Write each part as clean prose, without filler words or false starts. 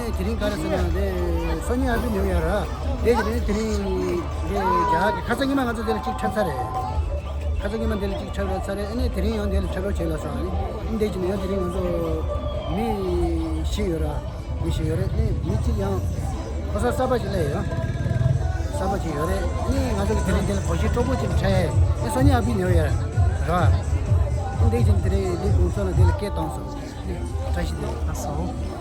네 드림 가르스는데 소니 아주牛야라 내들이 드림 이제 자 가정이만 가서 될 직 찬사래 가정이만 될직 찬사래 네 드림 연될 처로 제라서 근데 지금 드림 먼저 미 시요라 네 미치양 벌써 싸바질래요 싸바지요래 네 가족이 드림 보시 쪼고 좀 차에 소니 아비 牛야라 가 근데 지금 드림 우선은 될 게 동서 다시 됐어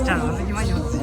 잘 만들기만 해봤지.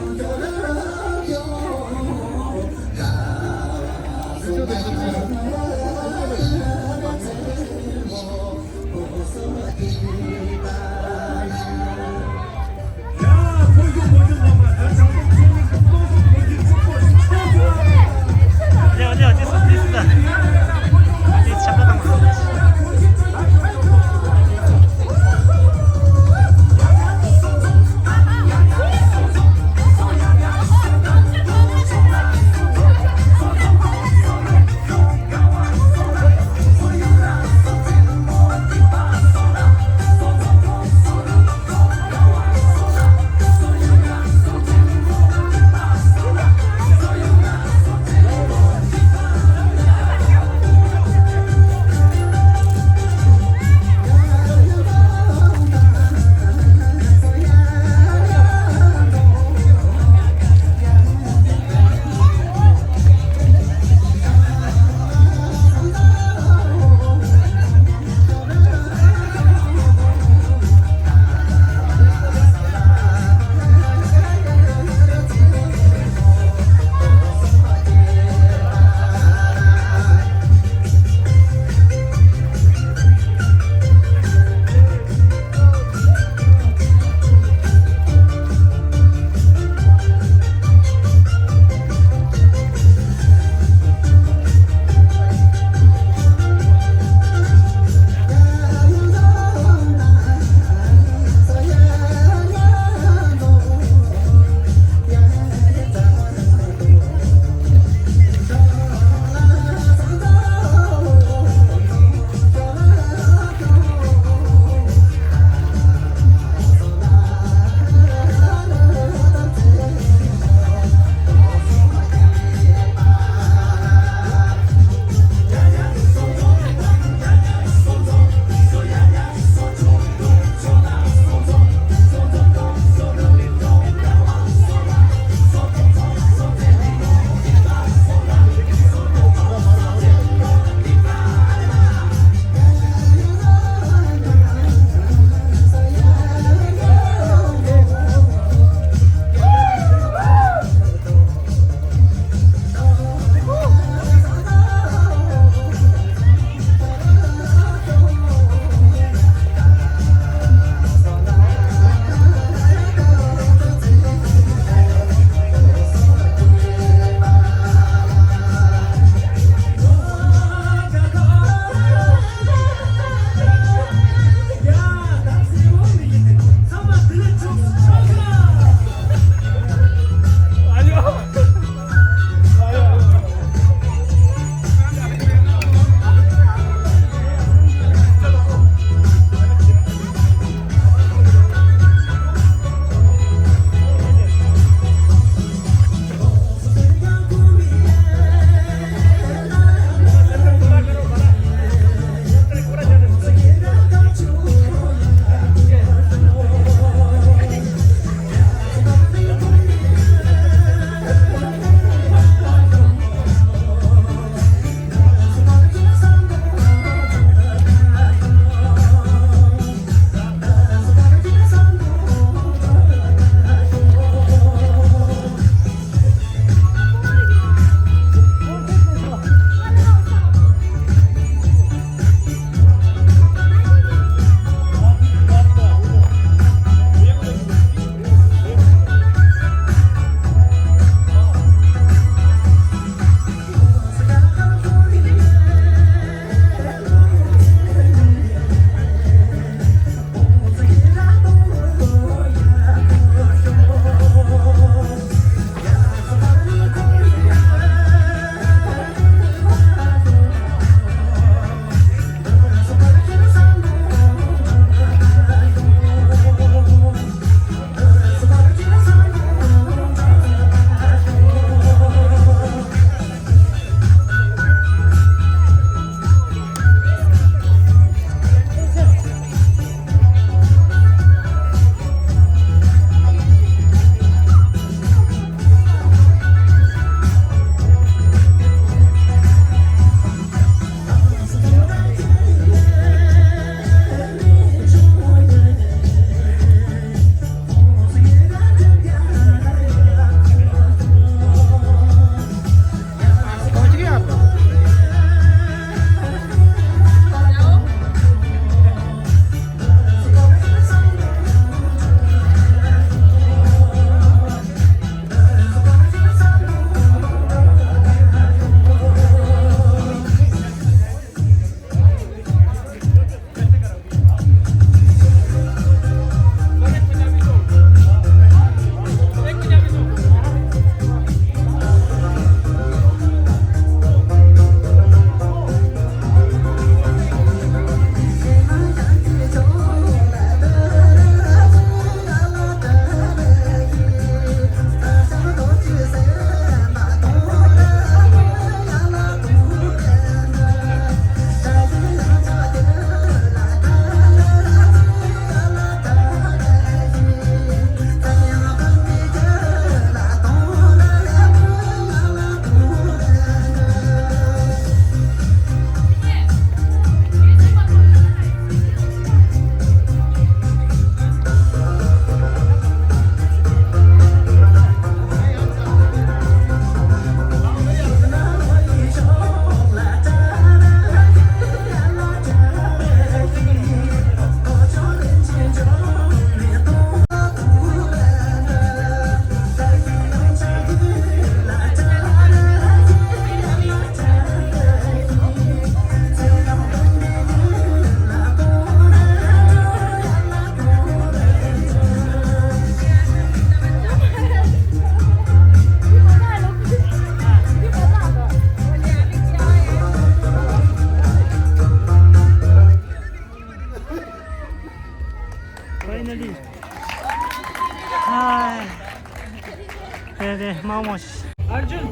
네, 마모시. Arjun.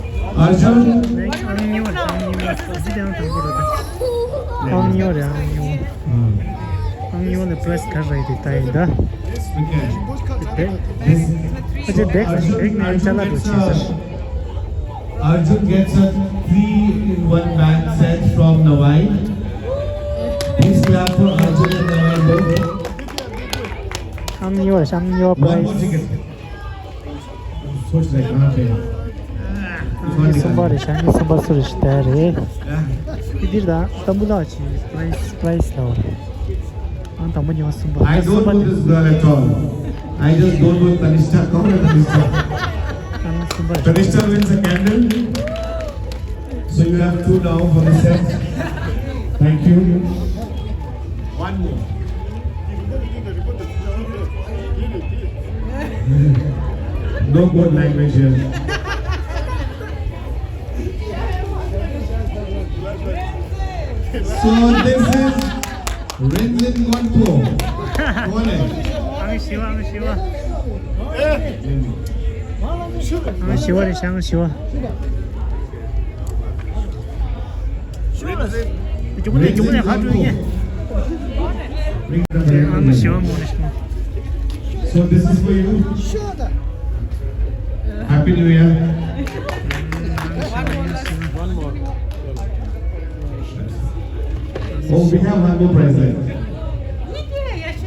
네, 안니월. 지대한 당부로다. 안니월이야, 안니월. 안니월의 프레스 카드에 있다. 이제 백 잘라도 진짜. Arjun gets a 3-in-1 band set from Nawai. Please clap for Arjun and Nawai both. 안니월 One more 프라이스. ticket. Soch like kahan pe hai? 선발 소리 시대래. 이들다 담불아치 프라이스 나와. 안 담불이 왔음 봐. I don't know this girl at all. I just don't know Tanishta. Kaun hai Tanishta? Tanishta wins a candle. So you have 2 now for the set. Thank you. One more. No good language here. So this is Rinzin Gonpo. Kौन है? 앙시와. 앙시와. 이번에 가져오게. 앙시와 모르시면. So this is for you. Happy New Year. Oh, we have one more present.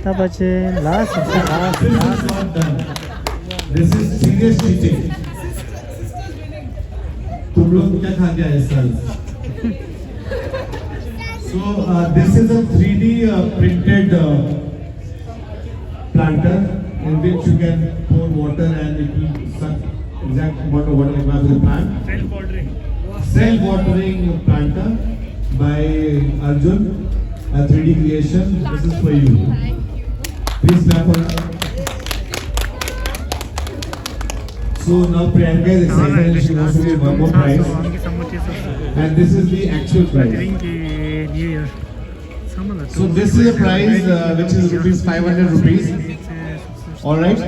따바지 라스. This is not done. This is serious cheating. तुम लोग क्या खा गया इस साल? So this is a 3D printed planter in which you can pour water and it will suck exact amount of water required for the plant. Self-watering planter by Arjun, a 3D creation. This is for you. Please clap for her. So now Priyanka is excited and she wants to give one more prize. And this is the actual prize. So this is a prize which is rupees 500 rupees. All right.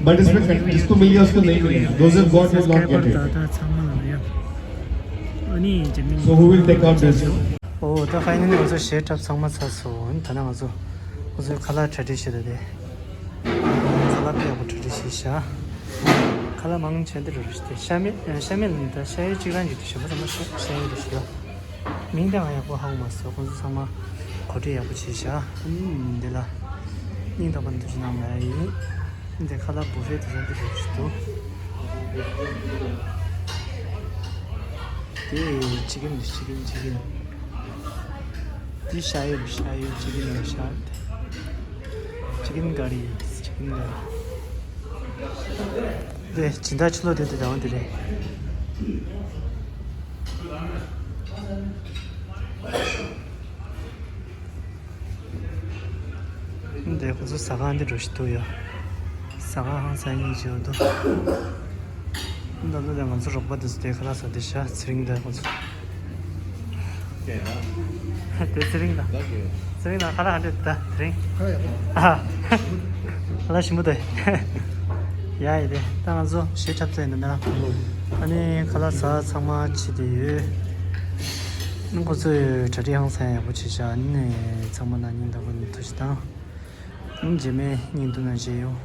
But इसको मिल गया उसको नहीं मिलेगा. Those who got will not get it. So who will take out this? 오, 다 파이는 어서 셰탑 상마 사소. 다나 어서 칼라 트레디션데. 칼라피하고 트레디시샤. 칼라 망 제대로 시대. 샤면다 샤이 지간 주시고 좀 샤이 주시고. 민당하고 하고 맞어. 그래서 상마 거리에 붙이샤. 내가 인도 분들이 남아이. 근데 칼라 부페도 좀 주시도. 지금 이 샤이 지금 샤 지금 가리 네 진짜 출로 되도 나온들이 근데 그래서 사과한테 로시도요 사과 항상 이죠도 나도 내가 저 로봇도 때 가서 대샤 스링다 그래서 스링다 하나 안 됐다 스링 아 하나 심어대 야 이제 당아서 시작도 했는데 아니 갈아서 상마치디 그것을 저리 항상 붙이지 않네 정말 아닌다고 뜻이다. 이제매 님도는 제요.